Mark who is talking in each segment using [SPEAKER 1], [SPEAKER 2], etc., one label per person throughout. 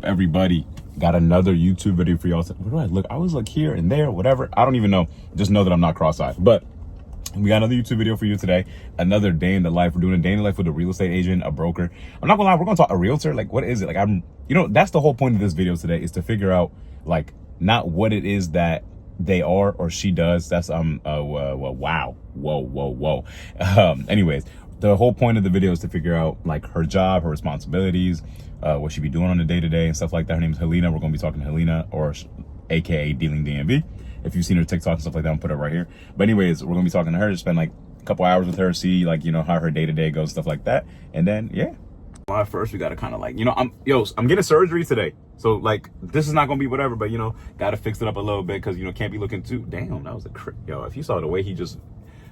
[SPEAKER 1] everybody? Got another YouTube video for y'all. Where do I look? I always look here and there, whatever. I don't even know. Just know that I'm not cross-eyed. But we got another YouTube video for you today. Another day in the life. We're doing a day in the life with a real estate agent, a broker. I'm not gonna lie, we're gonna talk a realtor. Like, what is it? Like, that's the whole point of this video today, is to figure out, like, not what it is that they are or she does. That's wow. Whoa. Anyways, the whole point of the video is to figure out, like, her job, her responsibilities, what she be doing on a day-to-day and stuff like that. Her name is Helina. We're gonna be talking to Helina, or aka Dealing DMV. If you've seen her TikTok and stuff like that, I'll put it right here. But anyways, we're gonna be talking to her, spend like a couple hours with her, see, like, how her day-to-day goes, stuff like that. And then, yeah. Well, at first we gotta kind of, like, I'm getting surgery today. So, like, this is not gonna be whatever, but, gotta fix it up a little bit, because, can't be looking too, damn, that was if you saw the way he just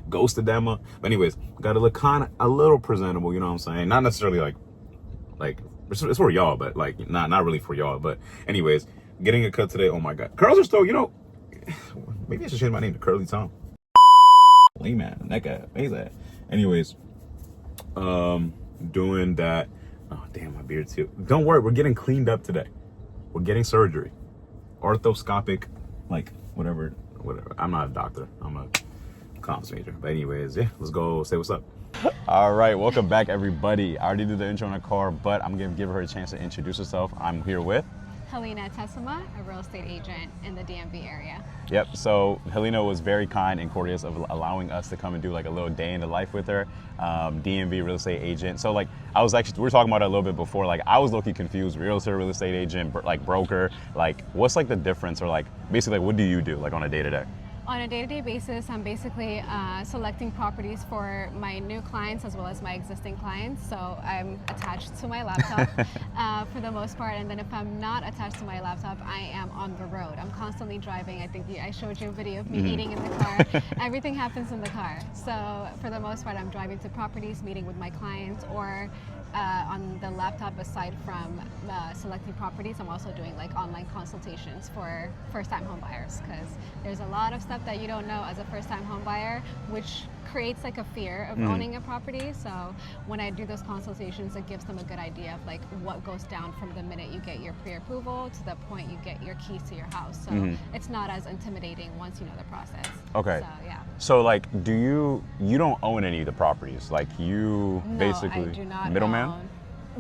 [SPEAKER 1] ghosted that much. But anyways, gotta look kind of a little presentable, you know what I'm saying? Not necessarily like it's for y'all, but like not really for y'all. But anyways, getting a cut today. Oh my god, curls are still, maybe I should change my name to Curly Tom. Lee man, that guy, amazing. Anyways, doing that. Oh damn, my beard too. Don't worry, we're getting cleaned up today. We're getting surgery, orthoscopic, like whatever. I'm not a doctor. I'm a comms major. But anyways, yeah, let's go say what's up. All right, welcome back, everybody. I already did the intro in the car, but I'm gonna give her a chance to introduce herself. I'm here with
[SPEAKER 2] Helina, a real estate agent in the DMV area.
[SPEAKER 1] Yep, so Helina was very kind and courteous of allowing us to come and do like a little day in the life with her. DMV real estate agent. So like, we were talking about it a little bit before, like I was low-key confused, realtor, real estate agent, like broker, like what's like the difference, or like basically like, what do you do like on a day-to-day?
[SPEAKER 2] On a day-to-day basis, I'm basically selecting properties for my new clients as well as my existing clients. So I'm attached to my laptop for the most part. And then if I'm not attached to my laptop, I am on the road. I'm constantly driving. I think I showed you a video of me eating in the car. Everything happens in the car. So for the most part, I'm driving to properties, meeting with my clients, or on the laptop, aside from selecting properties, I'm also doing like online consultations for first-time home buyers, because there's a lot of stuff that you don't know as a first-time home buyer, which creates like a fear of owning a property. So when I do those consultations, it gives them a good idea of like what goes down from the minute you get your pre-approval to the point you get your keys to your house. So it's not as intimidating once you know the process.
[SPEAKER 1] Okay.
[SPEAKER 2] So yeah.
[SPEAKER 1] So like, you don't own any of the properties? Like you basically,
[SPEAKER 2] I do not
[SPEAKER 1] middleman?
[SPEAKER 2] own.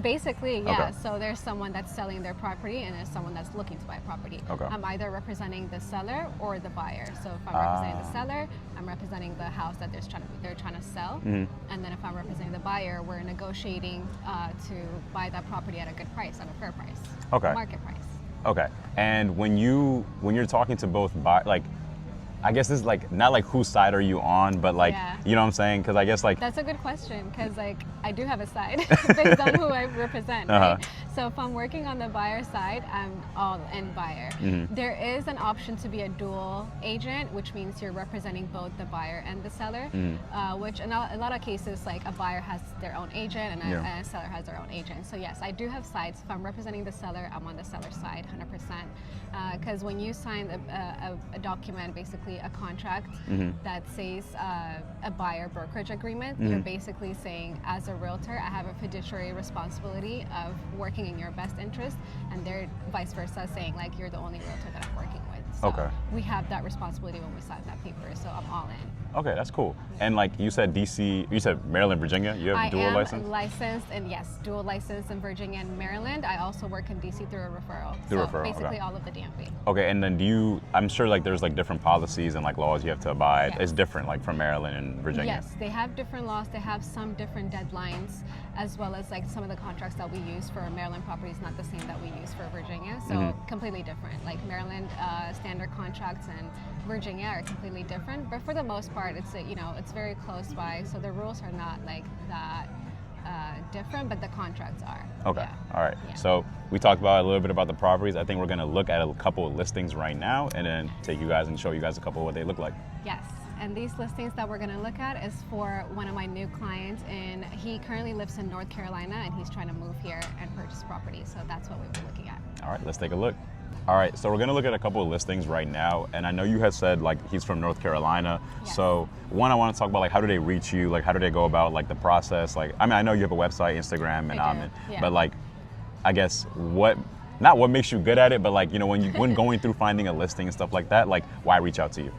[SPEAKER 2] Basically, yeah.
[SPEAKER 1] Okay.
[SPEAKER 2] So there's someone that's selling their property and there's someone that's looking to buy property.
[SPEAKER 1] Okay.
[SPEAKER 2] I'm either representing the seller or the buyer. So if I'm representing the seller, I'm representing the house that they're trying to sell. And then if I'm representing the buyer, we're negotiating to buy that property at a good price, at a fair price.
[SPEAKER 1] Okay.
[SPEAKER 2] Market price.
[SPEAKER 1] Okay. And when you're talking to both like, I guess this is like, not like whose side are you on, but like, you know what I'm saying? Because I guess like...
[SPEAKER 2] That's a good question, because like, I do have a side based on who I represent, right? So if I'm working on the buyer side, I'm all in buyer. There is an option to be a dual agent, which means you're representing both the buyer and the seller, which in a lot of cases, like a buyer has their own agent and a seller has their own agent. So yes, I do have sides. If I'm representing the seller, I'm on the seller side 100%. Because when you sign a document, basically a contract that says a buyer brokerage agreement, you're basically saying, as a realtor, I have a fiduciary responsibility of working in your best interest, and they're vice versa, saying like, you're the only realtor that I'm working with. So we have that responsibility when we sign that paper, so I'm all in.
[SPEAKER 1] Okay, that's cool. And like you said, DC, you said Maryland, Virginia, you have dual license?
[SPEAKER 2] I am licensed, and yes, dual license in Virginia and Maryland. I also work in DC through a referral. Basically all of the DMV. Okay,
[SPEAKER 1] and then I'm sure like there's like different policies and like laws you have to abide.
[SPEAKER 2] Yes.
[SPEAKER 1] It's different like from Maryland and Virginia.
[SPEAKER 2] Yes, they have different laws. They have some different deadlines, as well as like some of the contracts that we use for Maryland properties, not the same that we use for Virginia. So completely different. Like Maryland standard contracts and Virginia are completely different, but for the most part, it's it's very close by, so the rules are not like that different, but the contracts are.
[SPEAKER 1] Okay. Yeah. All right. Yeah. So we talked about a little bit about the properties. I think we're going to look at a couple of listings right now, and then take you guys and show you guys a couple of what they look like.
[SPEAKER 2] Yes. And these listings that we're going to look at is for one of my new clients, and he currently lives in North Carolina, and he's trying to move here and purchase property. So that's what we were looking at.
[SPEAKER 1] All right, let's take a look. All right, so we're gonna look at a couple of listings right now, and I know you had said like he's from North Carolina. Yes. So one, I want to talk about like how do they reach you, like how do they go about like the process? Like, I mean, I know you have a website, Instagram, and but like, I guess what not what makes you good at it, but like, you know, when going through finding a listing and stuff like that, like why reach out to you?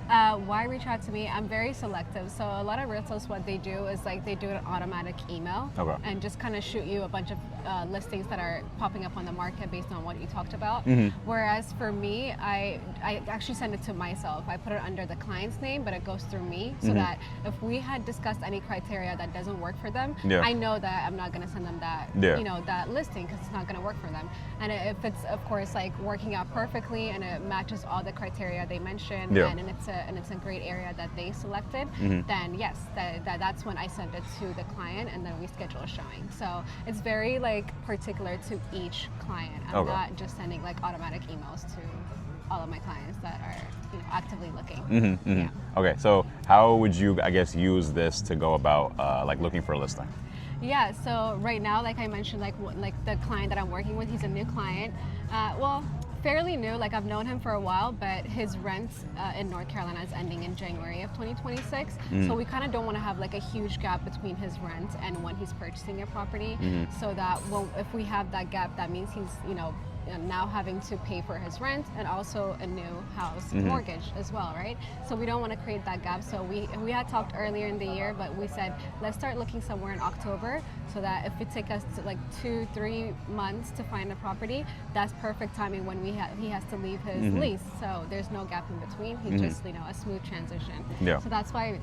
[SPEAKER 2] Why reach out to me? I'm very selective. So a lot of realtors, what they do is like they do an automatic email and just kind of shoot you a bunch of listings that are popping up on the market based on what you talked about. Whereas for me, I actually send it to myself. I put it under the client's name, but it goes through me so that if we had discussed any criteria that doesn't work for them, I know that I'm not going to send them that, you know, that listing because it's not going to work for them. And if it's, of course, like working out perfectly and it matches all the criteria they mentioned and it's a great area that they selected, then yes, that's when I send it to the client and then we schedule a showing. So it's very like particular to each client. I'm not just sending like automatic emails to all of my clients that are, you know, actively looking. Yeah.
[SPEAKER 1] Okay, so how would you, I guess, use this to go about like looking for a listing?
[SPEAKER 2] Yeah, so right now, like I mentioned, like the client that I'm working with, he's a new client. Well, fairly new, like I've known him for a while, but his rent in North Carolina is ending in January of 2026. So we kind of don't want to have like a huge gap between his rent and when he's purchasing a property. So that if we have that gap, that means he's, you know, now having to pay for his rent and also a new house mortgage as well, right? So we don't want to create that gap. So we had talked earlier in the year, but we said let's start looking somewhere in October so that if it takes us to like 2-3 months to find a property, that's perfect timing when he has to leave his lease. So there's no gap in between. He's just, you know, a smooth transition.
[SPEAKER 1] Yeah.
[SPEAKER 2] So that's why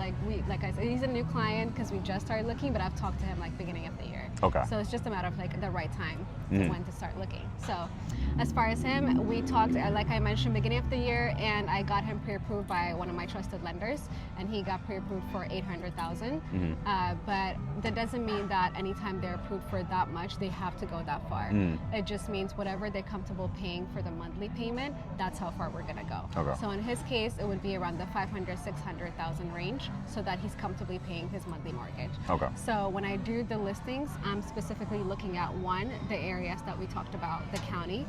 [SPEAKER 2] like I said, he's a new client because we just started looking, but I've talked to him like beginning of the year.
[SPEAKER 1] Okay.
[SPEAKER 2] So it's just a matter of like the right time to when to start looking. So as far as him, we talked, like I mentioned, beginning of the year, and I got him pre-approved by one of my trusted lenders, and he got pre-approved for $800,000. But that doesn't mean that anytime they're approved for that much, they have to go that far. It just means whatever they're comfortable paying for the monthly payment, that's how far we're gonna go.
[SPEAKER 1] Okay.
[SPEAKER 2] So in his case, it would be around the $500,000-$600,000 range, so that he's comfortably paying his monthly mortgage. Okay. So when I do the listings, I'm specifically looking at the areas that we talked about, the county.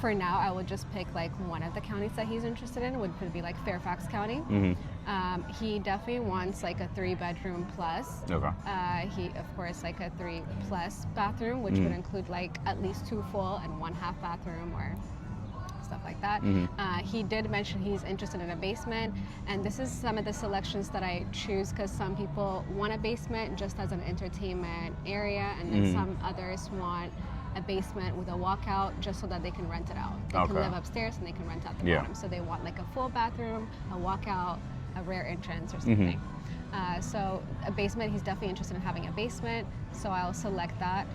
[SPEAKER 2] For now, I would just pick like one of the counties that he's interested in, would be like Fairfax County. He definitely wants like a 3-bedroom plus. Okay. He, of course, like a 3+ bathroom, which would include like at least 2 full and 1 half bathroom or stuff like that. He did mention he's interested in a basement, and this is some of the selections that I choose because some people want a basement just as an entertainment area, and then some others want a basement with a walkout just so that they can rent it out. They can live upstairs and they can rent out the bottom. So they want like a full bathroom, a walkout, a rear entrance or something. So a basement, he's definitely interested in having a basement, so I'll select that.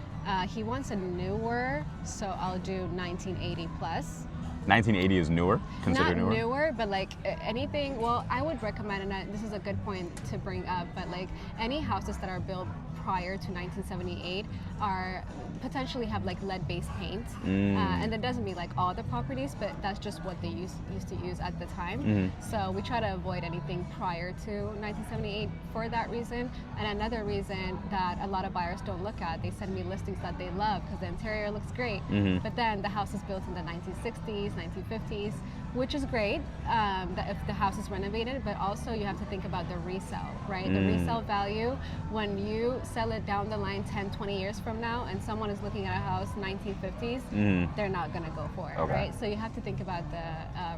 [SPEAKER 2] He wants a newer, so I'll do 1980 plus.
[SPEAKER 1] 1980 is newer? Considered
[SPEAKER 2] Not newer, but like anything, well, I would recommend, and this is a good point to bring up, but like any houses that are built prior to 1978 are potentially have like lead-based paint, and that doesn't mean like all the properties, but that's just what they used to use at the time. So we try to avoid anything prior to 1978 for that reason. And another reason that a lot of buyers don't look at, they send me listings that they love because the interior looks great, but then the house is built in the 1960s, 1950s, which is great if the house is renovated, but also you have to think about the resale, right? The resale value, when you sell it down the line 10, 20 years from now and someone is looking at a house 1950s, they're not gonna go for it, right? So you have to think about the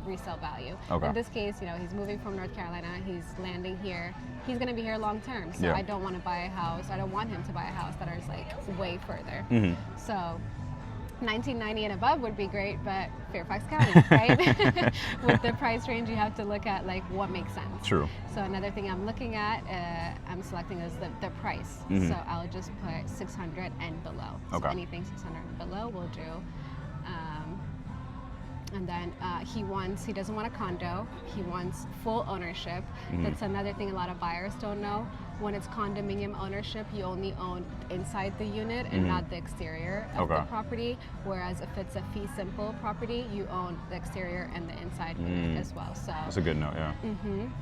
[SPEAKER 2] resale value. In this case, you know, he's moving from North Carolina, he's landing here, he's gonna be here long term, so I don't want to buy a house, I don't want him to buy a house that is like way further. So 1990 and above would be great, but Fairfax County, right? With the price range, you have to look at like what makes sense. True. So another thing I'm looking at, I'm selecting is the price. So I'll just put 600 and below. So anything 600 and below will do. And then he doesn't want a condo, he wants full ownership. That's another thing a lot of buyers don't know. When it's condominium ownership, you only own inside the unit and not the exterior of the property. Whereas if it's a fee simple property, you own the exterior and the inside unit as well. So
[SPEAKER 1] that's a good note, yeah.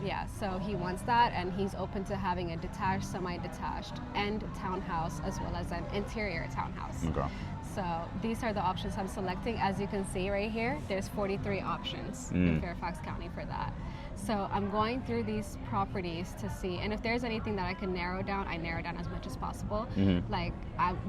[SPEAKER 2] Yeah, so he wants that, and he's open to having a detached, semi-detached, and townhouse, as well as an interior townhouse. So these are the options I'm selecting. As you can see right here, there's 43 options in Fairfax County for that. So I'm going through these properties to see, and if there's anything that I can narrow down, I narrow down as much as possible. Like,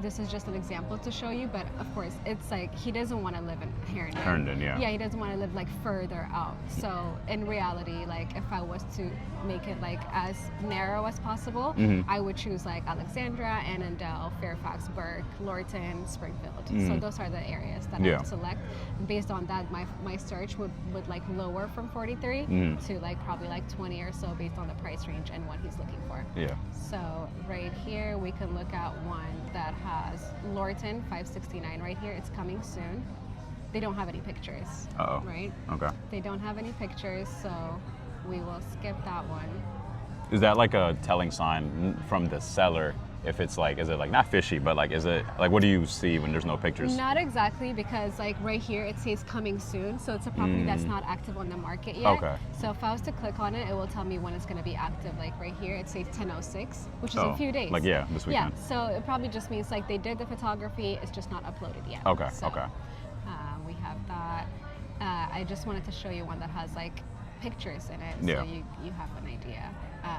[SPEAKER 2] this is just an example to show you, but of course, it's like he doesn't want to live in Herndon.
[SPEAKER 1] Herndon, yeah.
[SPEAKER 2] Yeah, he doesn't want to live like further out. So in reality, like if I was to make it like as narrow as possible, I would choose like Alexandra, Annandale, Fairfax, Burke, Lorton, Springfield. So those are the areas that I would select. Based on that, my search would like lower from 43 to like probably like 20 or so based on the price range and what he's looking for.
[SPEAKER 1] Yeah.
[SPEAKER 2] So right here we can look at one that has Lorton 569 right here. It's coming soon. They don't have any pictures.
[SPEAKER 1] Uh-oh.
[SPEAKER 2] Right?
[SPEAKER 1] Okay.
[SPEAKER 2] They don't have any pictures, so we will skip that one.
[SPEAKER 1] Is that like a telling sign from the seller? If it's like, is it like not fishy, but like, is it like, what do you see when there's no pictures?
[SPEAKER 2] Not exactly, because like right here it says coming soon, so it's a property that's not active on the market yet.
[SPEAKER 1] Okay.
[SPEAKER 2] So if I was to click on it, it will tell me when it's going to be active. Like right here it says 10:06, which is a few days.
[SPEAKER 1] Like this weekend.
[SPEAKER 2] Yeah, so it probably just means like they did the photography, it's just not uploaded yet.
[SPEAKER 1] Okay.
[SPEAKER 2] So,
[SPEAKER 1] Okay.
[SPEAKER 2] We have that. I just wanted to show you one that has like pictures in it,
[SPEAKER 1] Yeah.
[SPEAKER 2] so you have an idea.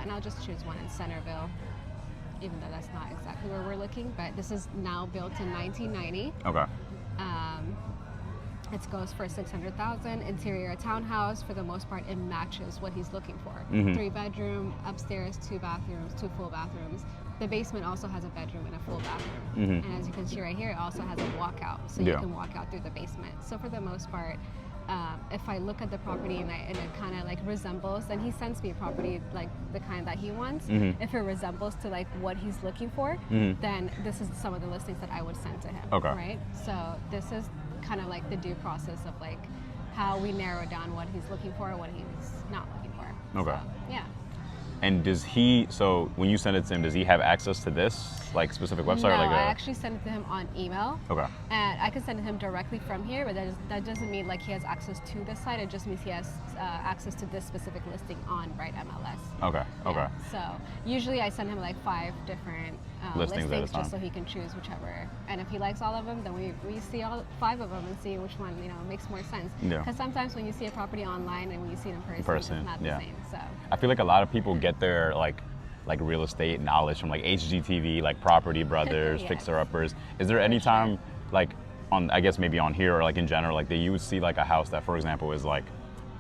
[SPEAKER 2] And I'll just choose one in Centerville, even though that's not exactly where we're looking, but this is now built in 1990.
[SPEAKER 1] Okay.
[SPEAKER 2] It goes for $600,000. Interior townhouse, for the most part, it matches what he's looking for. 3-bedroom, upstairs, 2 bathrooms, 2 full bathrooms. The basement also has a bedroom and a full bathroom. And as you can see right here, it also has a walkout, so you can walk out through the basement. So for the most part, if I look at the property and it kind of like resembles, and he sends me a property like the kind that he wants, if it resembles to like what he's looking for, then this is some of the listings that I would send to him.
[SPEAKER 1] Okay.
[SPEAKER 2] Right? So this is kind of like the due process of like how we narrow down what he's looking for and what he's not looking for.
[SPEAKER 1] Okay.
[SPEAKER 2] So, yeah.
[SPEAKER 1] And does he, so when you send it to him, does he have access to this like specific website?
[SPEAKER 2] No,
[SPEAKER 1] or like
[SPEAKER 2] I actually send it to him on email.
[SPEAKER 1] Okay.
[SPEAKER 2] And I can send it to him directly from here, but that doesn't mean like he has access to this site. It just means he has access to this specific listing on Right MLS.
[SPEAKER 1] Okay. Okay.
[SPEAKER 2] Yeah. So usually I send him like 5 different
[SPEAKER 1] Listings at a time.
[SPEAKER 2] just so he can choose whichever. And if he likes all of them, then we see all 5 of them and see which one makes more sense.
[SPEAKER 1] Yeah.
[SPEAKER 2] Because sometimes when you see a property online and when you see it in person, it's not the same. So
[SPEAKER 1] I feel like a lot of people get their like real estate knowledge from like HGTV, like Property Brothers,
[SPEAKER 2] Yes.
[SPEAKER 1] Fixer Uppers. Is there any time like on, I guess maybe on here or like in general, like that you would see like a house that, for example, is like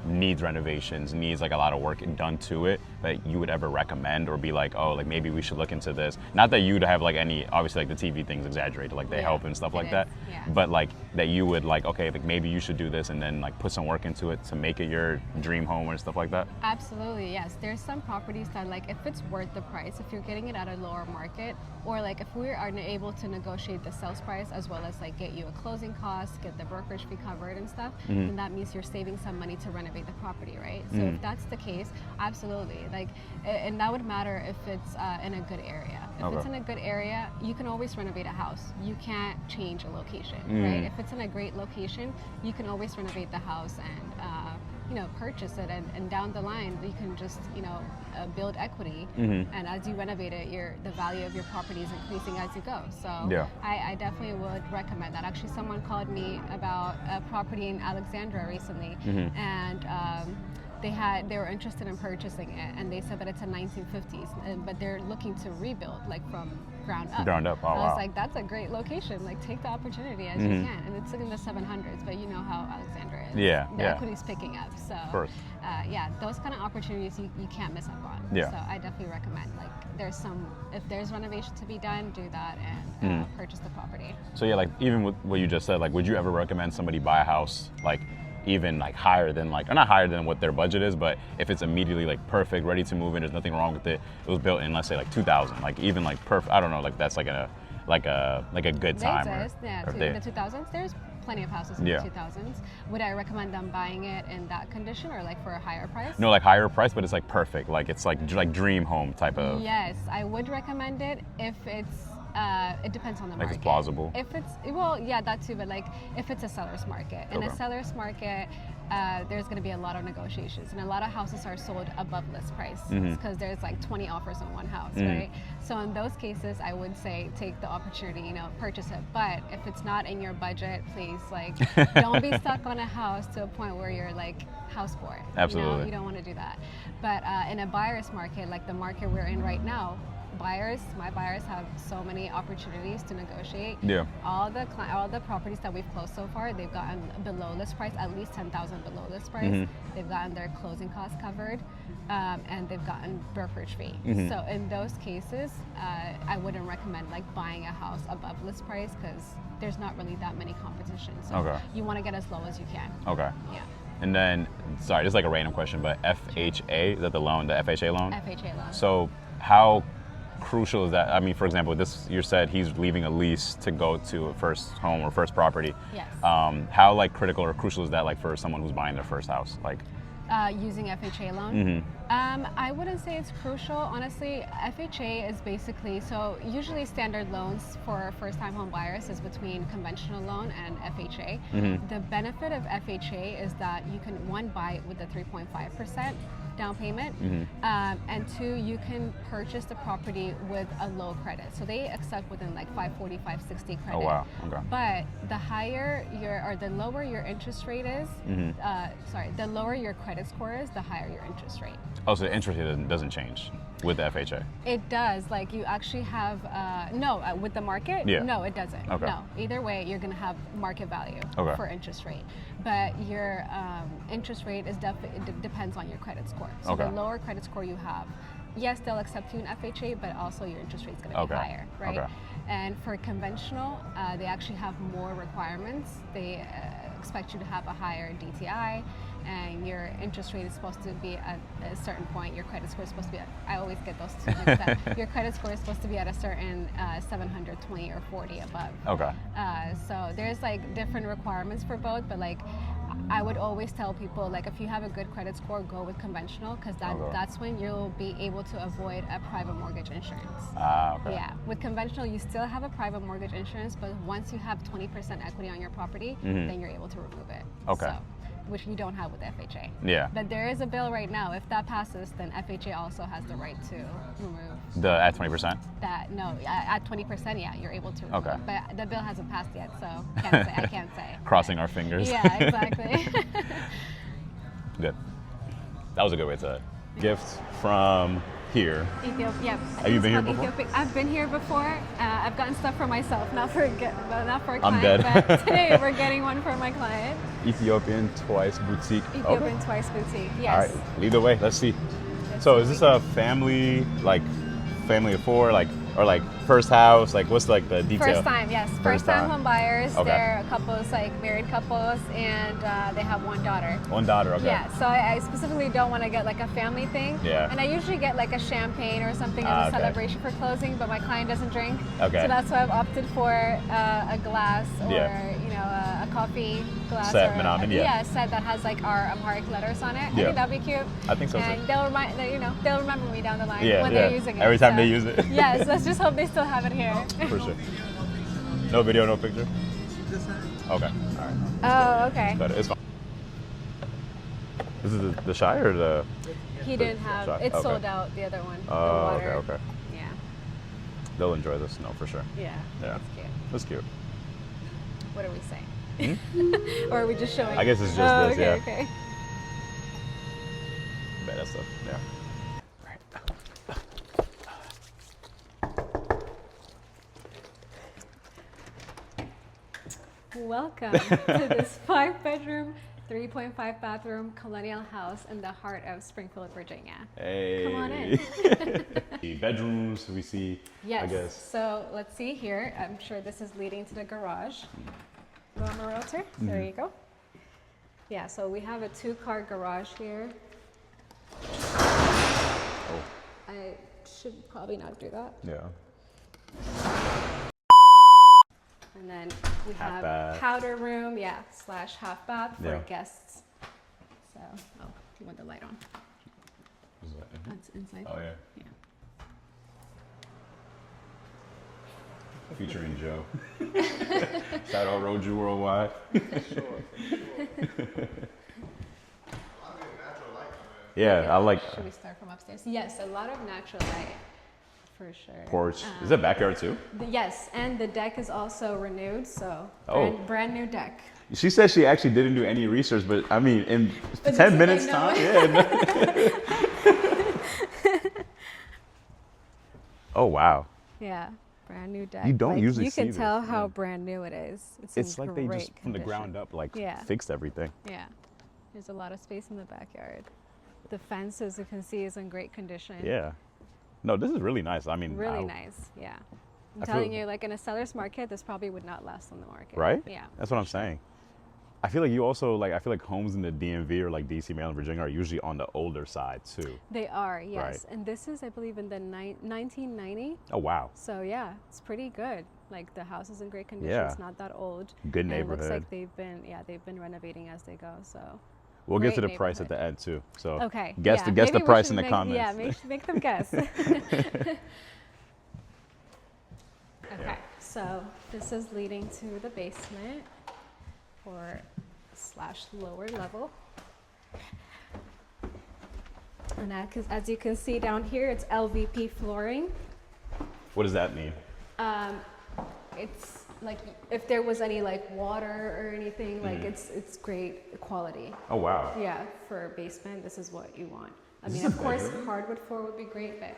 [SPEAKER 1] needs renovations, needs like a lot of work done to it, that you would ever recommend or be like, oh, like maybe we should look into this? Not that you'd have like any, obviously like the TV things exaggerated, like they help and stuff like that, but like that you would like, okay, like maybe you should do this and then like put some work into it to make it your dream home or stuff like that?
[SPEAKER 2] Absolutely, yes. There's some properties that like if it's worth the price, if you're getting it at a lower market, or like if we are able to negotiate the sales price as well as like get you a closing cost, get the brokerage fee covered and stuff, then that means you're saving some money to renovate the property, right? So if that's the case, absolutely. Like, and that would matter if it's in a good area. If it's in a good area, you can always renovate a house. You can't change a location, right? If it's in a great location, you can always renovate the house and purchase it, and down the line you can just build equity, and as you renovate it, the value of your property is increasing as you go. So I definitely would recommend that. Actually, someone called me about a property in Alexandra recently, and they were interested in purchasing it, and they said that it's a 1950s, but they're looking to rebuild like from ground up.
[SPEAKER 1] Ground up. Oh,
[SPEAKER 2] I was
[SPEAKER 1] wow.
[SPEAKER 2] like, that's a great location. Like, take the opportunity as you can. And it's in the 700s, but you know how Alexandra is.
[SPEAKER 1] Yeah,
[SPEAKER 2] the
[SPEAKER 1] yeah.
[SPEAKER 2] equity's picking up. So,
[SPEAKER 1] Of course.
[SPEAKER 2] those kind of opportunities you can't miss out on.
[SPEAKER 1] Yeah.
[SPEAKER 2] So I definitely recommend, like, if there's renovation to be done, do that and purchase the property.
[SPEAKER 1] So yeah, like even with what you just said, like would you ever recommend somebody buy a house like even like higher than like, or not higher than what their budget is, but if it's immediately like perfect, ready to move in, there's nothing wrong with it, it was built in, let's say like 2000, like even like perfect, I don't know, like that's like a good time.
[SPEAKER 2] They exist, in the 2000s. There's plenty of houses in the 2000s. Would I recommend them buying it in that condition or like for a higher price?
[SPEAKER 1] No, like higher price, but it's like perfect, like it's like dream home type of.
[SPEAKER 2] Yes, I would recommend it if it's It depends on the
[SPEAKER 1] Like
[SPEAKER 2] market.
[SPEAKER 1] it's plausible.
[SPEAKER 2] If it's, well, yeah, that too, but like if it's a seller's market. In a seller's market, there's going to be a lot of negotiations, and a lot of houses are sold above list price because there's like 20 offers on one house, right? So in those cases, I would say take the opportunity, you know, purchase it. But if it's not in your budget, please, like, don't be stuck on a house to a point where you're like house poor.
[SPEAKER 1] Absolutely.
[SPEAKER 2] You know, you don't want to do that. But in a buyer's market, like the market we're in right now, my buyers have so many opportunities to negotiate.
[SPEAKER 1] Yeah.
[SPEAKER 2] All the properties that we've closed so far, they've gotten below list price, at least 10,000 below list price. They've gotten their closing costs covered, and they've gotten brokerage fee. So in those cases, I wouldn't recommend like buying a house above list price because there's not really that many competition. So you want to get as low as you can.
[SPEAKER 1] Okay.
[SPEAKER 2] Yeah.
[SPEAKER 1] And then, sorry, this is like a random question, but FHA, is that the loan, the FHA loan?
[SPEAKER 2] FHA loan.
[SPEAKER 1] So how crucial is that? I mean, for example, this, you said he's leaving a lease to go to a first home or first property.
[SPEAKER 2] Yes.
[SPEAKER 1] How like critical or crucial is that like for someone who's buying their first house? Like
[SPEAKER 2] using FHA loan? I wouldn't say it's crucial. Honestly, FHA is basically, so usually standard loans for first-time home buyers is between conventional loan and FHA. The benefit of FHA is that you can, one, buy it with the 3.5% down payment, and two, you can purchase the property with a low credit. So they accept within like 540, 560 credit.
[SPEAKER 1] Oh wow, okay.
[SPEAKER 2] But the higher your, or the lower your interest rate is, the lower your credit score is, the higher your interest rate.
[SPEAKER 1] Oh, so the interest rate doesn't change with the FHA?
[SPEAKER 2] It does. Like you actually have, with the market, no, it doesn't.
[SPEAKER 1] Okay.
[SPEAKER 2] No, either way, you're going to have market value for interest rate. But your interest rate is it depends on your credit score. So the lower credit score you have, yes, they'll accept you in FHA, but also your interest rate is going to be higher, right? And for conventional, they actually have more requirements. They expect you to have a higher DTI, and your interest rate is supposed to be at a certain point. Your credit score is supposed to be at, I always get those two mixed up. Your credit score is supposed to be at a certain 720 or 40 above. Okay. So there's like different requirements for both, but like I would always tell people, like, if you have a good credit score, go with conventional, because that's when you'll be able to avoid a private mortgage insurance. Yeah, with conventional, you still have a private mortgage insurance, but once you have 20% equity on your property, then you're able to remove it. So, which you don't have with FHA. Yeah. But there is a bill right now. If that passes, then FHA also has the right to remove.
[SPEAKER 1] At 20%?
[SPEAKER 2] At 20%, yeah, you're able to remove. But the bill hasn't passed yet, so I can't say.
[SPEAKER 1] Crossing our fingers.
[SPEAKER 2] Yeah, exactly.
[SPEAKER 1] Good. That was a good way to say it. Gift from here.
[SPEAKER 2] Ethiopia.
[SPEAKER 1] Have you been here before?
[SPEAKER 2] I've been here before. I've gotten stuff for myself, not for a client.
[SPEAKER 1] I'm dead.
[SPEAKER 2] But today we're getting one for my client.
[SPEAKER 1] Ethiopian Twice Boutique.
[SPEAKER 2] Ethiopian Twice Boutique. Yes.
[SPEAKER 1] All right. Lead the way. Let's see. So is this a family of four, or like first house? Like what's like the detail?
[SPEAKER 2] First time, yes. First time home buyers. They're couples, like married couples, and they have one daughter. One daughter, okay. Yeah, so I specifically don't want to get like a family thing. Yeah. And I usually get like a champagne or something as a celebration for closing, but my client doesn't drink. Okay. So that's why I've opted for a glass or a coffee glass
[SPEAKER 1] set,
[SPEAKER 2] or a set that has like our Amharic letters on it. I think that'd be cute.
[SPEAKER 1] I think so too.
[SPEAKER 2] And they'll remember me down the line when they're using it.
[SPEAKER 1] Every time they use it.
[SPEAKER 2] Yes, let's just hope they still have it here.
[SPEAKER 1] For sure. No video, no picture? Okay, all right.
[SPEAKER 2] Oh, okay.
[SPEAKER 1] It's fine. This is the Shy or the...
[SPEAKER 2] He didn't have, it's sold out, the other one.
[SPEAKER 1] Oh, okay.
[SPEAKER 2] Yeah.
[SPEAKER 1] They'll enjoy this, for sure.
[SPEAKER 2] Yeah, that's cute.
[SPEAKER 1] That's cute.
[SPEAKER 2] What are we saying? Or are we just showing?
[SPEAKER 1] I guess it's just this,
[SPEAKER 2] Okay.
[SPEAKER 1] Bet that's stuff, yeah.
[SPEAKER 2] Welcome to this 5-bedroom, 3.5 bathroom colonial house in the heart of Springfield, Virginia.
[SPEAKER 1] Hey.
[SPEAKER 2] Come on in.
[SPEAKER 1] The bedrooms we see,
[SPEAKER 2] yes.
[SPEAKER 1] I guess.
[SPEAKER 2] So let's see here. I'm sure this is leading to the garage. Go on, realtor. There you go. Yeah, so we have a 2-car garage here.
[SPEAKER 1] Oh.
[SPEAKER 2] I should probably not do that.
[SPEAKER 1] Yeah.
[SPEAKER 2] And then we have powder room, / half bath for guests. So, you want the light on?
[SPEAKER 1] Is that
[SPEAKER 2] That's inside.
[SPEAKER 1] Oh, yeah. Featuring Joe. Shout out Roju Worldwide. Yeah, I like.
[SPEAKER 2] Should we start from upstairs? Yes, a lot of natural light, for sure.
[SPEAKER 1] Porch. Is it backyard too?
[SPEAKER 2] Yes, and the deck is also renewed, so
[SPEAKER 1] Oh.
[SPEAKER 2] brand new deck.
[SPEAKER 1] She said she actually didn't do any research, but I mean, in
[SPEAKER 2] But
[SPEAKER 1] 10
[SPEAKER 2] this-
[SPEAKER 1] minutes
[SPEAKER 2] I
[SPEAKER 1] time,
[SPEAKER 2] know.
[SPEAKER 1] yeah. Oh wow.
[SPEAKER 2] Yeah, brand new deck.
[SPEAKER 1] You don't
[SPEAKER 2] Like,
[SPEAKER 1] usually
[SPEAKER 2] you
[SPEAKER 1] see
[SPEAKER 2] can
[SPEAKER 1] this,
[SPEAKER 2] tell how
[SPEAKER 1] yeah.
[SPEAKER 2] brand new it is. It's
[SPEAKER 1] It's
[SPEAKER 2] in
[SPEAKER 1] like they
[SPEAKER 2] great
[SPEAKER 1] just from the
[SPEAKER 2] condition.
[SPEAKER 1] ground up, like
[SPEAKER 2] Yeah.
[SPEAKER 1] fixed everything.
[SPEAKER 2] Yeah, there's a lot of space in the backyard. The fence, as you can see, is in great condition.
[SPEAKER 1] Yeah. No, this is really nice. I mean,
[SPEAKER 2] Really nice. Yeah. I'm
[SPEAKER 1] I
[SPEAKER 2] telling
[SPEAKER 1] feel-
[SPEAKER 2] you, like in a seller's market, this probably would not last on the market.
[SPEAKER 1] Right?
[SPEAKER 2] Yeah.
[SPEAKER 1] That's what I'm saying. I feel like you also like. I feel like homes in the DMV or like DC, Maryland, Virginia are usually on the older side too.
[SPEAKER 2] They are, yes.
[SPEAKER 1] Right.
[SPEAKER 2] And this is, I believe, in the 1990.
[SPEAKER 1] Oh wow.
[SPEAKER 2] So yeah, it's pretty good. Like the house is in great condition.
[SPEAKER 1] Yeah.
[SPEAKER 2] It's not that old.
[SPEAKER 1] Good
[SPEAKER 2] And it looks
[SPEAKER 1] neighborhood.
[SPEAKER 2] like they've been renovating as they go. So.
[SPEAKER 1] We'll get to the
[SPEAKER 2] Great
[SPEAKER 1] price at
[SPEAKER 2] neighborhood.
[SPEAKER 1] the end too. So
[SPEAKER 2] Okay.
[SPEAKER 1] guess
[SPEAKER 2] yeah.
[SPEAKER 1] the guess the
[SPEAKER 2] Maybe we
[SPEAKER 1] price
[SPEAKER 2] should
[SPEAKER 1] in the
[SPEAKER 2] make,
[SPEAKER 1] comments.
[SPEAKER 2] Yeah, make them guess. Okay, so this is leading to the basement or slash lower level. And as you can see down here, it's LVP flooring.
[SPEAKER 1] What does that mean?
[SPEAKER 2] It's like if there was any like water or anything, like it's great quality.
[SPEAKER 1] Oh wow.
[SPEAKER 2] Yeah, for a basement, this is what you want. I
[SPEAKER 1] Is
[SPEAKER 2] mean,
[SPEAKER 1] this
[SPEAKER 2] of
[SPEAKER 1] a
[SPEAKER 2] course,
[SPEAKER 1] bedroom?
[SPEAKER 2] hardwood floor would be great, but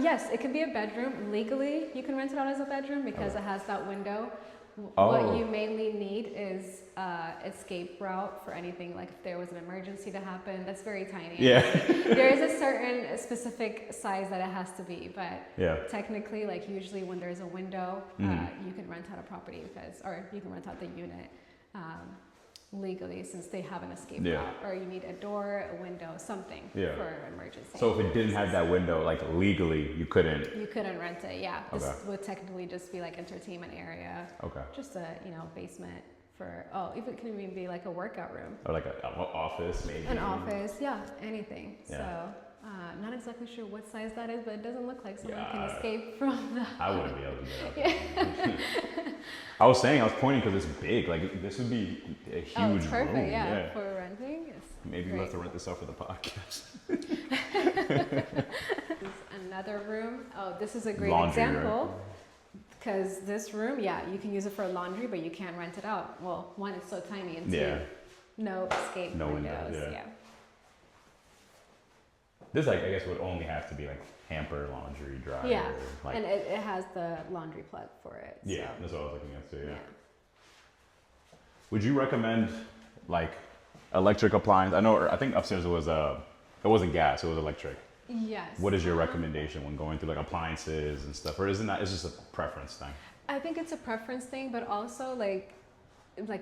[SPEAKER 2] yes, it can be a bedroom. Legally, you can rent it out as a bedroom because it has that window.
[SPEAKER 1] Oh.
[SPEAKER 2] What you mainly need is escape route for anything, like if there was an emergency to happen. That's very tiny.
[SPEAKER 1] Yeah.
[SPEAKER 2] There is a certain specific size that it has to be, but
[SPEAKER 1] Yeah.
[SPEAKER 2] technically, like usually when there's a window, you can rent out a property or you can rent out the unit legally since they have an escape
[SPEAKER 1] Yeah.
[SPEAKER 2] route, or you need a door, a window, something
[SPEAKER 1] Yeah.
[SPEAKER 2] for an emergency.
[SPEAKER 1] So if it didn't have that window, like legally, you couldn't.
[SPEAKER 2] You couldn't rent it, yeah. This
[SPEAKER 1] Okay.
[SPEAKER 2] would technically just be like entertainment area,
[SPEAKER 1] Okay.
[SPEAKER 2] just a basement for it can even be like a workout room,
[SPEAKER 1] Or like an office, maybe.
[SPEAKER 2] an office, yeah, anything.
[SPEAKER 1] Yeah.
[SPEAKER 2] So I'm not exactly sure what size that is, but it doesn't look like someone
[SPEAKER 1] Yeah,
[SPEAKER 2] can escape from the.
[SPEAKER 1] I wouldn't be able to do that. I was pointing because it's big. Like this would be a huge
[SPEAKER 2] Oh, it's perfect,
[SPEAKER 1] room.
[SPEAKER 2] yeah, for renting. It's
[SPEAKER 1] Maybe we'll have to
[SPEAKER 2] great.
[SPEAKER 1] rent this out for the podcast.
[SPEAKER 2] This is another room. Oh, this is a great
[SPEAKER 1] Laundry room.
[SPEAKER 2] example. Because this room, yeah, you can use it for laundry, but you can't rent it out. Well, one, it's so tiny, and two,
[SPEAKER 1] Yeah.
[SPEAKER 2] no escape
[SPEAKER 1] No
[SPEAKER 2] windows.
[SPEAKER 1] windows, yeah.
[SPEAKER 2] Yeah.
[SPEAKER 1] This, like, I guess, would only have to be like hamper, laundry, dryer.
[SPEAKER 2] Yeah,
[SPEAKER 1] Like,
[SPEAKER 2] and it has the laundry plug for it.
[SPEAKER 1] yeah,
[SPEAKER 2] so,
[SPEAKER 1] that's what I was looking at too. Yeah.
[SPEAKER 2] yeah.
[SPEAKER 1] Would you recommend like electric appliance? I think upstairs it wasn't gas, it was electric.
[SPEAKER 2] Yes.
[SPEAKER 1] What is your recommendation when going through like appliances and stuff, or isn't that? It's just a preference thing.
[SPEAKER 2] I think it's a preference thing, but also like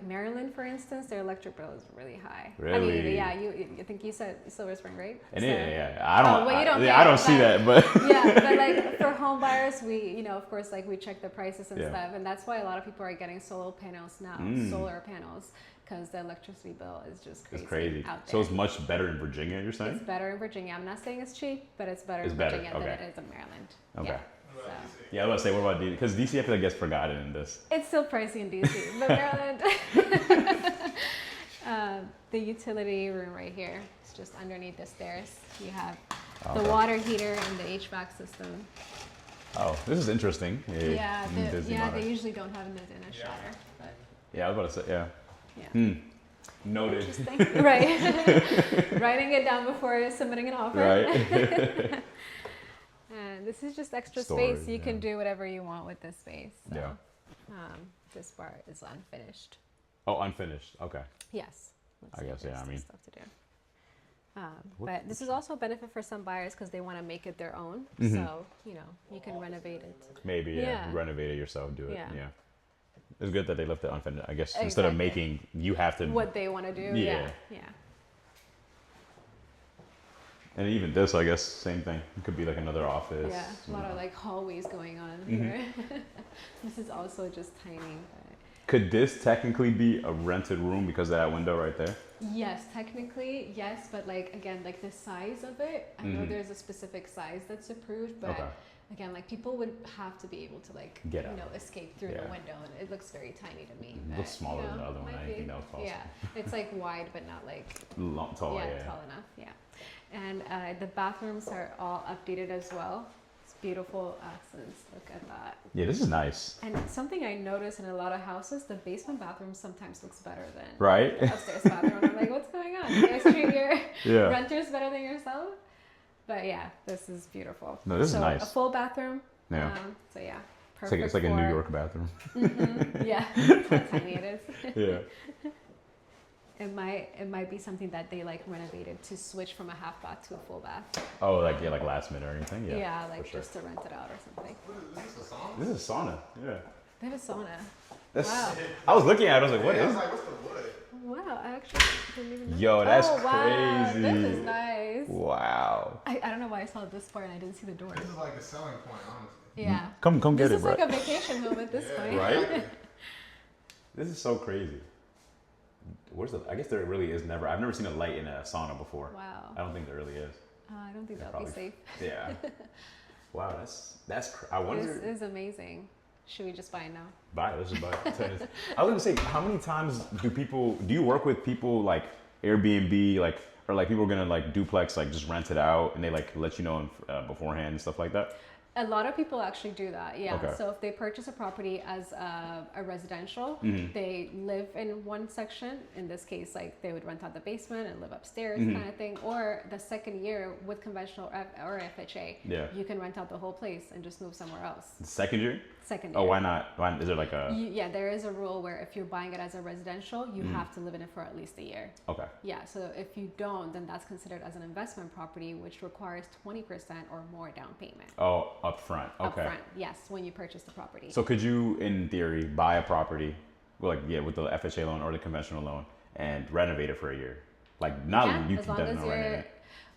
[SPEAKER 2] Maryland, for instance, their electric bill is really high. I mean,
[SPEAKER 1] Really?
[SPEAKER 2] yeah, I think you said Silver Spring, right?
[SPEAKER 1] And
[SPEAKER 2] So-
[SPEAKER 1] yeah, I don't.
[SPEAKER 2] well, you don't
[SPEAKER 1] I don't
[SPEAKER 2] pay,
[SPEAKER 1] see that, but
[SPEAKER 2] yeah, but like for home buyers, we, of course, like we check the prices and
[SPEAKER 1] Yeah.
[SPEAKER 2] stuff, and that's why a lot of people are getting solar panels now, solar panels, because the electricity bill is just crazy.
[SPEAKER 1] it's crazy.
[SPEAKER 2] out there.
[SPEAKER 1] So it's much better in Virginia. You're saying?
[SPEAKER 2] It's better in Virginia. I'm not saying it's cheap, but it's better
[SPEAKER 1] It's
[SPEAKER 2] in
[SPEAKER 1] better,
[SPEAKER 2] Virginia than
[SPEAKER 1] okay.
[SPEAKER 2] it is in Maryland.
[SPEAKER 1] Okay.
[SPEAKER 2] Yeah. So.
[SPEAKER 1] Yeah, I was about to say, what about DC? Because DC, I feel like gets forgotten in this.
[SPEAKER 2] It's still pricey in DC, but Maryland. The utility room right here. It's just underneath the stairs. You have the
[SPEAKER 1] Okay.
[SPEAKER 2] water heater and the HVAC system.
[SPEAKER 1] Oh, this is interesting.
[SPEAKER 2] Yeah,
[SPEAKER 1] Disney model.
[SPEAKER 2] they usually don't have it in a shower, but
[SPEAKER 1] Yeah, I was about to say, yeah.
[SPEAKER 2] yeah.
[SPEAKER 1] Noted.
[SPEAKER 2] Interesting. Right. Writing it down before submitting an offer.
[SPEAKER 1] Right.
[SPEAKER 2] And this is just extra
[SPEAKER 1] Storage,
[SPEAKER 2] space. You
[SPEAKER 1] yeah.
[SPEAKER 2] can do whatever you want with this space. So,
[SPEAKER 1] Yeah.
[SPEAKER 2] this part is unfinished.
[SPEAKER 1] Oh, unfinished. Okay.
[SPEAKER 2] Yes. Let's
[SPEAKER 1] I
[SPEAKER 2] see if
[SPEAKER 1] guess, yeah,
[SPEAKER 2] there's
[SPEAKER 1] I
[SPEAKER 2] still
[SPEAKER 1] mean-
[SPEAKER 2] stuff to do. But this is also a benefit for some buyers because they want to make it their own.
[SPEAKER 1] Mm-hmm.
[SPEAKER 2] So, you can renovate it.
[SPEAKER 1] Maybe, yeah.
[SPEAKER 2] Yeah.
[SPEAKER 1] Renovate it yourself, do it.
[SPEAKER 2] Yeah.
[SPEAKER 1] Yeah. It's good that they left it unfinished. I guess instead of
[SPEAKER 2] Exactly.
[SPEAKER 1] making, you have to.
[SPEAKER 2] What they want to do.
[SPEAKER 1] Yeah.
[SPEAKER 2] Yeah.
[SPEAKER 1] And even this, I guess, same thing. It could be like another office.
[SPEAKER 2] Yeah. A lot of like hallways going on
[SPEAKER 1] Mm-hmm.
[SPEAKER 2] here. This is also just tiny. But
[SPEAKER 1] Could this technically be a rented room because of that window right there?
[SPEAKER 2] Yes, technically, yes, but like again, like the size of it, I know there's a specific size that's approved, but again, like people would have to be able to like
[SPEAKER 1] get out,
[SPEAKER 2] escape through the window, and it looks very tiny to me.
[SPEAKER 1] It looks smaller than the other one. I didn't think that was possible.
[SPEAKER 2] Yeah, it's like wide, but not like
[SPEAKER 1] tall.
[SPEAKER 2] Yeah, tall enough. Yeah, and the bathrooms are all updated as well. Beautiful accents. Look at that.
[SPEAKER 1] Yeah, this is nice.
[SPEAKER 2] And something I notice in a lot of houses, the basement bathroom sometimes looks better than
[SPEAKER 1] the
[SPEAKER 2] upstairs bathroom. And I'm like, what's going on? You guys treat your renters better than yourself? But yeah, this is beautiful.
[SPEAKER 1] No, this is nice.
[SPEAKER 2] A full bathroom.
[SPEAKER 1] Yeah.
[SPEAKER 2] So yeah, perfect.
[SPEAKER 1] It's like a New York bathroom.
[SPEAKER 2] Yeah, that's how tiny it is.
[SPEAKER 1] Yeah.
[SPEAKER 2] It might be something that they like renovated to switch from a half bath to a full bath.
[SPEAKER 1] Oh, like like last minute or anything? Yeah.
[SPEAKER 2] Yeah, like just to rent it out or something.
[SPEAKER 3] Is this a sauna?
[SPEAKER 1] This is a sauna. Yeah.
[SPEAKER 2] They have a sauna.
[SPEAKER 1] That's,
[SPEAKER 2] wow.
[SPEAKER 1] I was looking at it. I was like, what is?
[SPEAKER 3] I was like, what's the wood?
[SPEAKER 2] Wow, I actually didn't even know.
[SPEAKER 1] Yo, that's
[SPEAKER 2] wow,
[SPEAKER 1] crazy.
[SPEAKER 2] This is nice.
[SPEAKER 1] Wow.
[SPEAKER 2] I don't know why I saw this part and I didn't see the door.
[SPEAKER 3] This is like the selling point, honestly.
[SPEAKER 2] Yeah.
[SPEAKER 1] Come get
[SPEAKER 2] this
[SPEAKER 1] it,
[SPEAKER 2] is
[SPEAKER 1] bro.
[SPEAKER 2] like a vacation home at this point.
[SPEAKER 1] Right? This is so crazy. I guess there really is never. I've never seen a light in a sauna before.
[SPEAKER 2] Wow.
[SPEAKER 1] I don't think there really is.
[SPEAKER 2] I don't think that would be safe.
[SPEAKER 1] Yeah. Wow, I wonder.
[SPEAKER 2] This is amazing. Should we just buy it now?
[SPEAKER 1] Buy it. Let's just buy it. I was gonna say, how many times do you work with people like Airbnb, like, or like people are gonna like duplex, like just rent it out and they like let you know beforehand and stuff like that?
[SPEAKER 2] A lot of people actually do that, yeah.
[SPEAKER 1] Okay.
[SPEAKER 2] So if they purchase a property as a residential, they live in one section. In this case, like they would rent out the basement and live upstairs kind of thing. Or the second year with conventional or FHA, you can rent out the whole place and just move somewhere else.
[SPEAKER 1] The second year?
[SPEAKER 2] Second year.
[SPEAKER 1] Oh, why not? Is there like a...
[SPEAKER 2] Yeah, there is a rule where if you're buying it as a residential, you have to live in it for at least a year.
[SPEAKER 1] Okay.
[SPEAKER 2] Yeah, so if you don't, then that's considered as an investment property, which requires 20% or more down payment.
[SPEAKER 1] Oh, up front. Okay.
[SPEAKER 2] Up front, yes, when you purchase the property.
[SPEAKER 1] So could you, in theory, buy a property, with the FHA loan or the conventional loan, and renovate it for a year? Like, not you can definitely renovate it.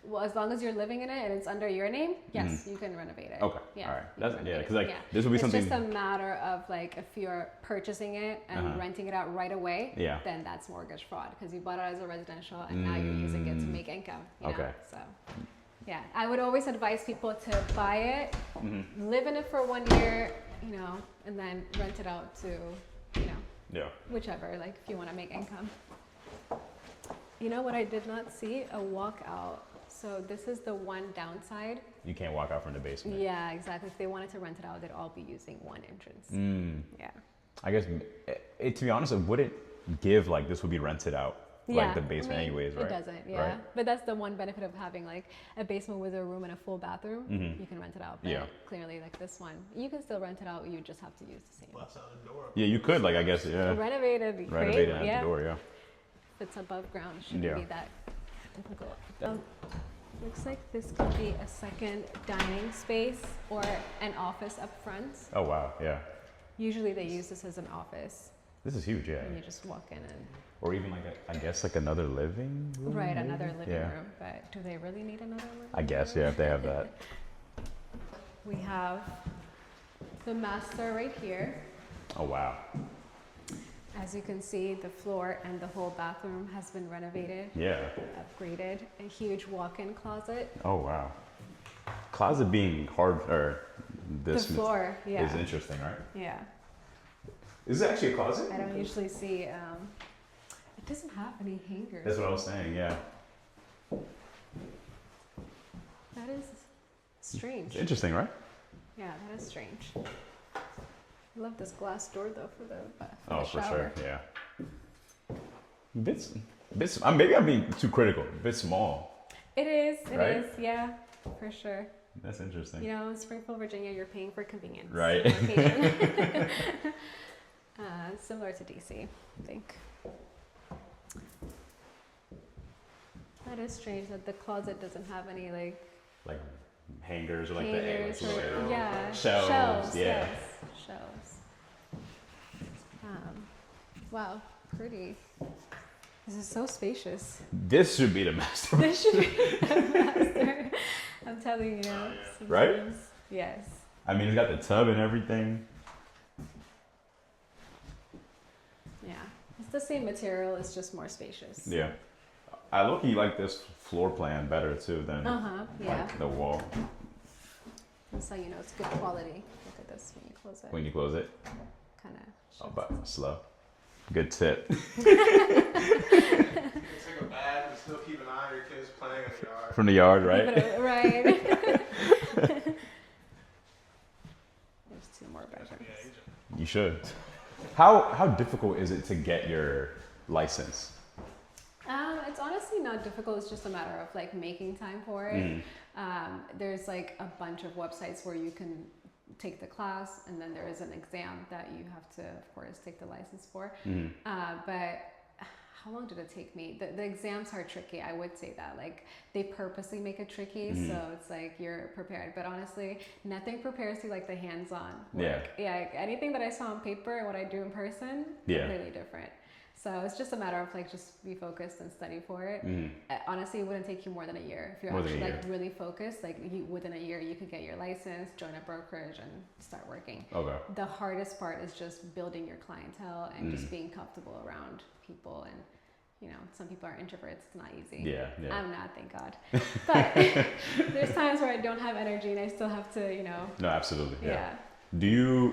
[SPEAKER 2] Well, as long as you're living in it and it's under your name, yes, you can renovate it.
[SPEAKER 1] Okay.
[SPEAKER 2] Yeah.
[SPEAKER 1] All right. Because like this would be something.
[SPEAKER 2] It's just a matter of like if you're purchasing it and renting it out right away, then that's mortgage fraud because you bought it as a residential and now you're using it to make income. You know? So, yeah, I would always advise people to buy it, live in it for 1 year, and then rent it out to, whichever. Like if you want to make income. You know what I did not see? A walkout. So this is the one downside.
[SPEAKER 1] You can't walk out from the basement.
[SPEAKER 2] Yeah, exactly. If they wanted to rent it out, they'd all be using one entrance. Yeah.
[SPEAKER 1] I guess, to be honest, it wouldn't give like this would be rented out, like the basement anyways, right?
[SPEAKER 2] It doesn't, yeah. Right? But that's the one benefit of having like a basement with a room and a full bathroom. You can rent it out. But clearly like this one, you can still rent it out. You just have to use the same.
[SPEAKER 3] Bust out the door.
[SPEAKER 1] Yeah, you could, like, I guess,
[SPEAKER 2] Renovated, great.
[SPEAKER 1] Renovated at the door, yeah.
[SPEAKER 2] If it's above ground, it shouldn't be that difficult. Looks like this could be a second dining space or an office up front.
[SPEAKER 1] Oh, wow, yeah.
[SPEAKER 2] Usually they use this as an office.
[SPEAKER 1] This is huge, yeah.
[SPEAKER 2] And you just walk in and...
[SPEAKER 1] Or even like, I guess like another living room?
[SPEAKER 2] Right,
[SPEAKER 1] maybe?
[SPEAKER 2] another living room. But do they really need another living room?
[SPEAKER 1] I guess, yeah, if they have that.
[SPEAKER 2] We have the master right here.
[SPEAKER 1] Oh, wow.
[SPEAKER 2] As you can see, the floor and the whole bathroom has been renovated.
[SPEAKER 1] Yeah.
[SPEAKER 2] Upgraded. A huge walk-in closet.
[SPEAKER 1] Oh, wow. Closet being hard, or this
[SPEAKER 2] the floor,
[SPEAKER 1] is interesting, right?
[SPEAKER 2] Yeah.
[SPEAKER 1] Is it actually a closet?
[SPEAKER 2] I don't usually see, it doesn't have any hangers.
[SPEAKER 1] That's what I was saying, yeah.
[SPEAKER 2] That is strange.
[SPEAKER 1] It's interesting, right?
[SPEAKER 2] Yeah, that is strange. I love this glass door though for
[SPEAKER 1] the
[SPEAKER 2] shower.
[SPEAKER 1] For sure, yeah. Bits, maybe I'm being too critical. A bit small.
[SPEAKER 2] It is, yeah, for sure.
[SPEAKER 1] That's interesting.
[SPEAKER 2] In Springfield, Virginia, you're paying for convenience.
[SPEAKER 1] Right.
[SPEAKER 2] Similar to DC, I think. That is strange that the closet doesn't have any like
[SPEAKER 1] hangers or like
[SPEAKER 2] hangers
[SPEAKER 1] the
[SPEAKER 2] shelves.
[SPEAKER 1] Yeah.
[SPEAKER 2] Yes, shelves. Wow, pretty. This is so spacious.
[SPEAKER 1] This should be the master.
[SPEAKER 2] This should be the master. I'm telling you.
[SPEAKER 1] Right?
[SPEAKER 2] Yes.
[SPEAKER 1] I mean, it's got the tub and everything.
[SPEAKER 2] the same material. It's just more spacious.
[SPEAKER 1] Yeah. I look-y like this floor plan better too than
[SPEAKER 2] Yeah.
[SPEAKER 1] like the wall
[SPEAKER 2] That's how you know it's good quality. Look at this when you close it.
[SPEAKER 1] when you close it.
[SPEAKER 2] Kind of.
[SPEAKER 1] Oh, but slow. Good tip.
[SPEAKER 3] You can take a bath and still keep an eye on your kids playing in the yard.
[SPEAKER 1] From the yard, right?
[SPEAKER 2] Right. There's 2 more bedrooms.
[SPEAKER 1] You should. How difficult is it to get your license?
[SPEAKER 2] It's honestly not difficult. It's just a matter of like making time for it. There's like a bunch of websites where you can take the class, and then there is an exam that you have to, of course, take the license for. But how long did it take me? The exams are tricky. I would say that like they purposely make it tricky, so it's like you're prepared. But honestly, nothing prepares you like the hands-on work. Yeah. Anything that I saw on paper and what I do in person, completely different. So it's just a matter of like just be focused and study for it. Honestly, it wouldn't take you more than a year if you're actually like really focused. Like within a year, you could get your license, join a brokerage, and start working. Okay. The hardest part is just building your clientele and just being comfortable around people. And you know, some people are introverts. It's not easy. Yeah. I'm not, thank God. But there's times where I don't have energy and I still have to, you know.
[SPEAKER 1] No, absolutely. Yeah.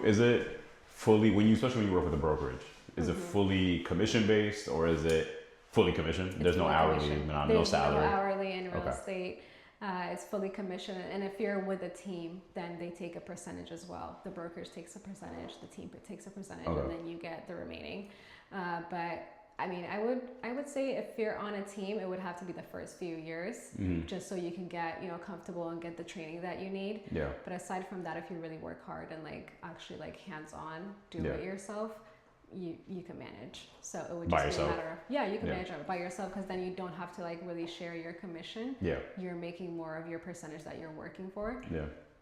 [SPEAKER 1] Is it fully especially when you work with a brokerage? Is it fully commission based or is it fully commission? There's no hourly, no salary.
[SPEAKER 2] There's no hourly in real estate. It's fully commission. And if you're with a team, then they take a percentage as well. The brokerage takes a percentage, the team takes a percentage, and then you get the remaining. But I mean, I would say if you're on a team, it would have to be the first few years, just so you can get, you know, comfortable and get the training that you need. Yeah. But aside from that, if you really work hard and like actually like hands-on, do it yourself, you can manage. So it would just be a matter of you can manage it by yourself, because then you don't have to like really share your commission. You're making more of your percentage that you're working for.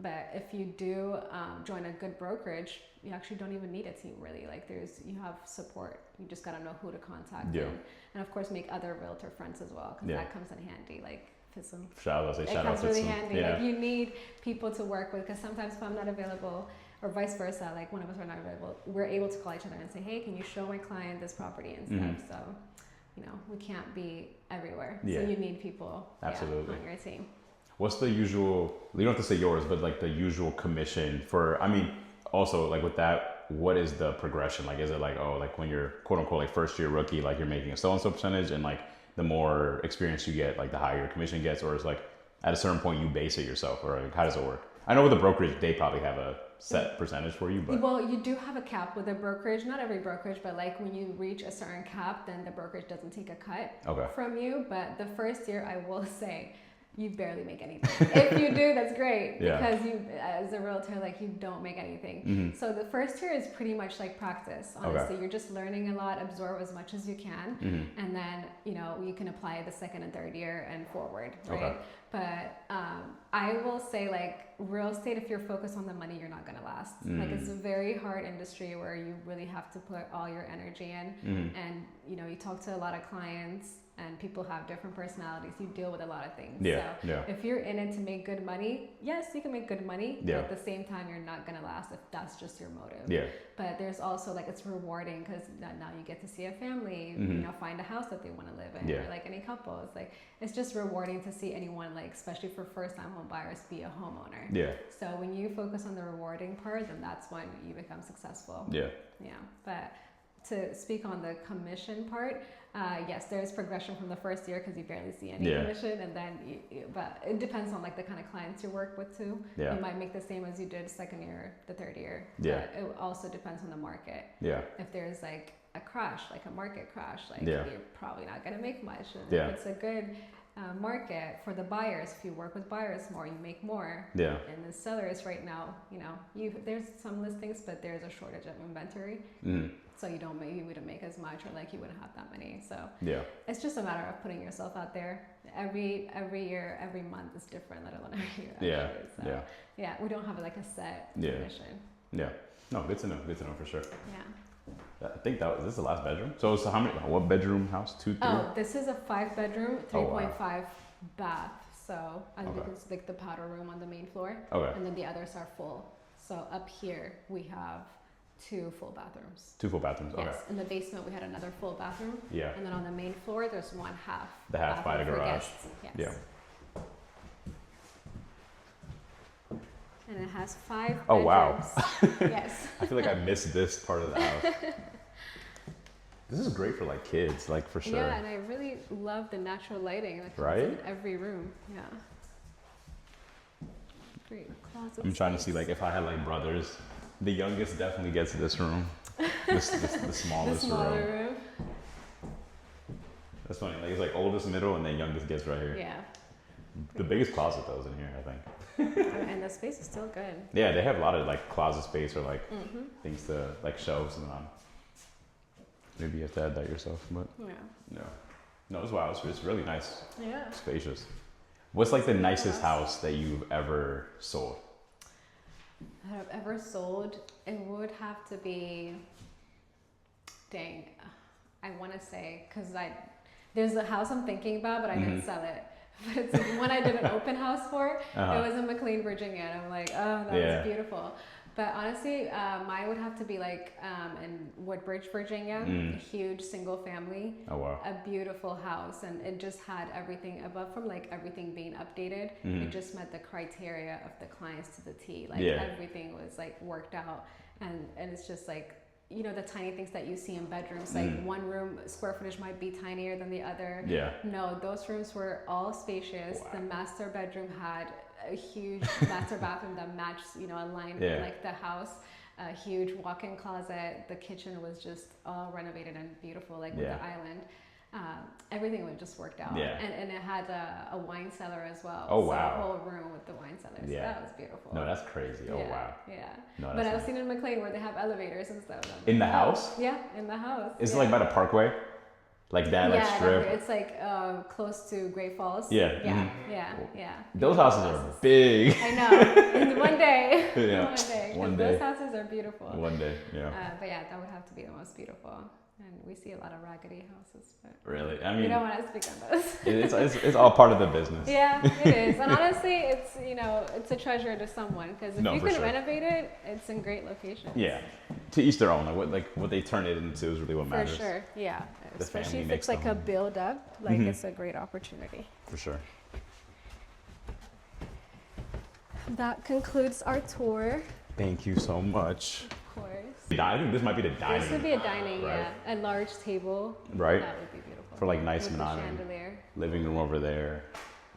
[SPEAKER 2] But if you do join a good brokerage, you actually don't even need a team really. Like you have support. You just gotta know who to contact. And of course make other realtor friends as well, because that comes in handy. Like it comes really handy. Like you need people to work with, because sometimes if I'm not available, or vice versa, like one of us are not available, we're able to call each other and say, hey, can you show my client this property and stuff? So, you know, we can't be everywhere. So you need people on your team.
[SPEAKER 1] What's the usual, you don't have to say yours, but like the usual commission for, I mean, also like with that, what is the progression? Like, is it like, oh, like when you're quote unquote like first year rookie, like you're making a so-and-so percentage, and like the more experience you get, like the higher your commission gets, or is like at a certain point you base it yourself, or like, how does it work? I know with the brokerage, they probably have a set percentage for you, but
[SPEAKER 2] well, you do have a cap with a brokerage. Not every brokerage, but like when you reach a certain cap, then the brokerage doesn't take a cut from you. But the first year, I will say, you barely make anything. If you do, that's great, because you, as a realtor, like you don't make anything. So the first year is pretty much like practice. Honestly, you're just learning a lot, absorb as much as you can, and then you know you can apply it the second and third year and forward, right? But I will say, like, real estate, if you're focused on the money, you're not gonna last. Like, it's a very hard industry where you really have to put all your energy in, and you know, you talk to a lot of clients, and people have different personalities. You deal with a lot of things. So if you're in it to make good money, yes, you can make good money, but at the same time, you're not gonna last if that's just your motive. But there's also like, it's rewarding, because now you get to see a family, you know, find a house that they want to live in, or like any couple. It's like, it's just rewarding to see anyone, like, especially for first-time home buyers, be a homeowner. So when you focus on the rewarding part, then that's when you become successful. But to speak on the commission part, yes, there's progression from the first year, because you barely see any commission, and then but it depends on like the kind of clients you work with too. You might make the same as you did second year, the third year. But it also depends on the market. If there's like a crash, like a market crash, like you're probably not gonna make much. And if it's a good market for the buyers, if you work with buyers more, you make more. And the sellers right now, you know, there's some listings, but there's a shortage of inventory. So you wouldn't make as much, or like you wouldn't have that many. So it's just a matter of putting yourself out there. Every year, every month is different, let alone every year. So, we don't have like a set commission.
[SPEAKER 1] No, good to know for sure. I think this is the last bedroom. So how many? What bedroom house? 2, 3?
[SPEAKER 2] Oh, this is a 5-bedroom, 3.5 bath. So I think it's like the powder room on the main floor, and then the others are full. So up here we have 2 full bathrooms.
[SPEAKER 1] 2 full bathrooms. Okay.
[SPEAKER 2] Yes. In the basement, we had another full bathroom.
[SPEAKER 1] Yeah.
[SPEAKER 2] And then on the main floor, there's 1 half.
[SPEAKER 1] The half by the
[SPEAKER 2] bathroom for
[SPEAKER 1] garage.
[SPEAKER 2] guests. Yes.
[SPEAKER 1] Yeah.
[SPEAKER 2] And it has 5 bedrooms.
[SPEAKER 1] Oh, wow.
[SPEAKER 2] Yes.
[SPEAKER 1] I feel like I missed this part of the house. This is great for like kids, like for sure.
[SPEAKER 2] Yeah, and I really love the natural lighting that comes
[SPEAKER 1] Right?
[SPEAKER 2] in every room. Yeah. Great closet.
[SPEAKER 1] I'm trying to
[SPEAKER 2] space.
[SPEAKER 1] see like if I had like brothers, the youngest definitely gets this room. The
[SPEAKER 2] the
[SPEAKER 1] smallest
[SPEAKER 2] smaller
[SPEAKER 1] room.
[SPEAKER 2] room.
[SPEAKER 1] That's funny. Like it's like oldest, middle, and then youngest gets right here.
[SPEAKER 2] Yeah.
[SPEAKER 1] The biggest closet though is in here, I think.
[SPEAKER 2] And the space is still good.
[SPEAKER 1] Yeah, they have a lot of like closet space or like things to like shelves and maybe you have to add that yourself, but
[SPEAKER 2] Yeah.
[SPEAKER 1] no, it's wow. It's really nice,
[SPEAKER 2] Yeah.
[SPEAKER 1] spacious. What's like the nicest house that you've ever sold?
[SPEAKER 2] That I've ever sold, it would have to be, dang, I want to say, because there's a house I'm thinking about, but I didn't sell it. But it's the one I did an open house for. It was in McLean, Virginia, and I'm like, oh, that was beautiful. But honestly, mine would have to be like in Woodbridge, Virginia, a huge single family.
[SPEAKER 1] Oh wow.
[SPEAKER 2] A beautiful house, and it just had everything above from like everything being updated. It just met the criteria of the clients to the T. Like everything was like worked out, and it's just like, you know, the tiny things that you see in bedrooms, like one room square footage might be tinier than the other.
[SPEAKER 1] Yeah.
[SPEAKER 2] No, those rooms were all spacious.
[SPEAKER 1] Wow.
[SPEAKER 2] The master bedroom had a huge master bathroom that matched, you know, aligned with like the house. A huge walk-in closet. The kitchen was just all renovated and beautiful, like with the island. Everything would just worked out.
[SPEAKER 1] Yeah.
[SPEAKER 2] And it had a wine cellar as well.
[SPEAKER 1] Oh,
[SPEAKER 2] so
[SPEAKER 1] wow.
[SPEAKER 2] a whole room with the wine cellar. So that was beautiful.
[SPEAKER 1] No, that's crazy. Oh wow.
[SPEAKER 2] Yeah.
[SPEAKER 1] No,
[SPEAKER 2] But
[SPEAKER 1] that's
[SPEAKER 2] I've
[SPEAKER 1] nice.
[SPEAKER 2] seen in McLean where they have elevators and stuff.
[SPEAKER 1] In the house?
[SPEAKER 2] Yeah, in the house.
[SPEAKER 1] Is it like by the Parkway? Like that, like strip?
[SPEAKER 2] It's like close to Great Falls.
[SPEAKER 1] Yeah.
[SPEAKER 2] Yeah.
[SPEAKER 1] Those houses are big.
[SPEAKER 2] I know. And one day.
[SPEAKER 1] Yeah.
[SPEAKER 2] One day. 'Cause
[SPEAKER 1] One day.
[SPEAKER 2] those houses are beautiful.
[SPEAKER 1] One day, yeah.
[SPEAKER 2] But yeah, that would have to be the most beautiful. And we see a lot of raggedy houses, but
[SPEAKER 1] Really? I mean,
[SPEAKER 2] you don't want to speak on those.
[SPEAKER 1] it's all part of the business.
[SPEAKER 2] Yeah, it is. And honestly, it's, you know, it's a treasure to someone, because if you
[SPEAKER 1] for
[SPEAKER 2] can
[SPEAKER 1] sure.
[SPEAKER 2] renovate it, it's in great locations.
[SPEAKER 1] Yeah. To each their own. Like what they turn it into is really what
[SPEAKER 2] For
[SPEAKER 1] matters.
[SPEAKER 2] sure, yeah.
[SPEAKER 1] The
[SPEAKER 2] Especially
[SPEAKER 1] family
[SPEAKER 2] if
[SPEAKER 1] makes
[SPEAKER 2] it's
[SPEAKER 1] the
[SPEAKER 2] like a
[SPEAKER 1] home.
[SPEAKER 2] build up, like it's a great opportunity.
[SPEAKER 1] For sure.
[SPEAKER 2] That concludes our tour.
[SPEAKER 1] Thank you so much.
[SPEAKER 2] Of course.
[SPEAKER 1] I think this might be the dining.
[SPEAKER 2] This would be a dining,
[SPEAKER 1] Right.
[SPEAKER 2] A large table.
[SPEAKER 1] Right.
[SPEAKER 2] That would be beautiful.
[SPEAKER 1] For like nice
[SPEAKER 2] with the
[SPEAKER 1] monotony.
[SPEAKER 2] chandelier.
[SPEAKER 1] Living room over there,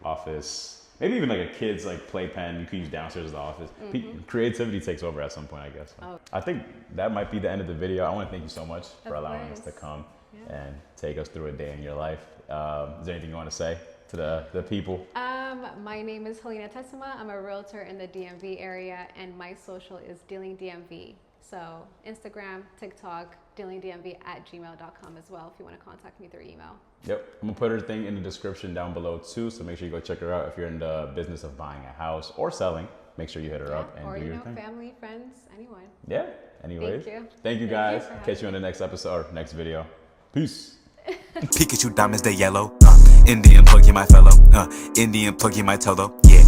[SPEAKER 1] office. Maybe even like a kid's like playpen. You could use downstairs as the office. Creativity takes over at some point, I guess.
[SPEAKER 2] Oh.
[SPEAKER 1] I think that might be the end of the video. I want to thank you so much for
[SPEAKER 2] Of
[SPEAKER 1] allowing us to
[SPEAKER 2] course.
[SPEAKER 1] come and take us through a day in your life. Is there anything you want to say to the people?
[SPEAKER 2] My name is Helina Tessima. I'm a realtor in the DMV area, and my social is dealingdmv. So Instagram, TikTok, dealingdmv@gmail.com as well if you want to contact me through email.
[SPEAKER 1] Yep. I'm gonna put her thing in the description down below too. So make sure you go check her out if you're in the business of buying a house or selling. Make sure you hit her up and
[SPEAKER 2] or,
[SPEAKER 1] do
[SPEAKER 2] you
[SPEAKER 1] your
[SPEAKER 2] know,
[SPEAKER 1] thing.
[SPEAKER 2] family, friends, anyone.
[SPEAKER 1] Yeah. Anyways.
[SPEAKER 2] Thank you.
[SPEAKER 1] Thank you
[SPEAKER 2] Thank
[SPEAKER 1] guys.
[SPEAKER 2] you for having
[SPEAKER 1] Catch you on the next episode or next video. Peace.
[SPEAKER 4] Pikachu diamonds, they yellow. Indian plug, you my fellow. Indian plug, you my Toto. Yeah.